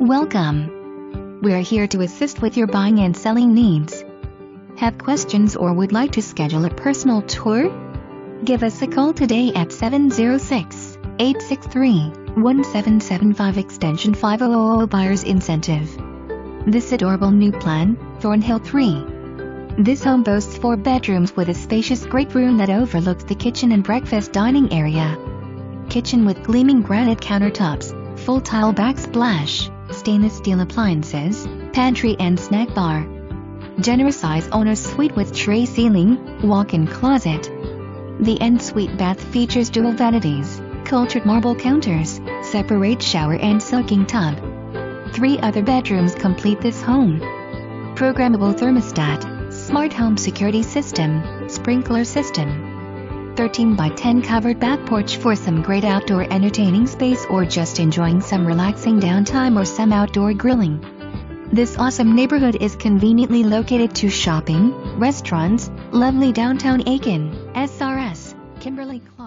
Welcome. We're here to assist with your buying and selling needs. Have questions or would like to schedule a personal tour? Give us a call today at 706-863-1775 extension 5000 Buyer's Incentive. This adorable new plan, Thornhill 3. This home boasts 4 bedrooms with a spacious great room that overlooks the kitchen and breakfast dining area. Kitchen with gleaming granite countertops, full tile backsplash, stainless steel appliances, pantry and snack bar. Generous size owner's suite with tray ceiling, walk-in closet. The ensuite bath features dual vanities, cultured marble counters, separate shower and soaking tub. 3 other bedrooms complete this home. Programmable thermostat, smart home security system, sprinkler system. 13 by 10 covered back porch for some great outdoor entertaining space or just enjoying some relaxing downtime or some outdoor grilling. This awesome neighborhood is conveniently located to shopping, restaurants, lovely downtown Aiken, SRS, Kimberly-Clark.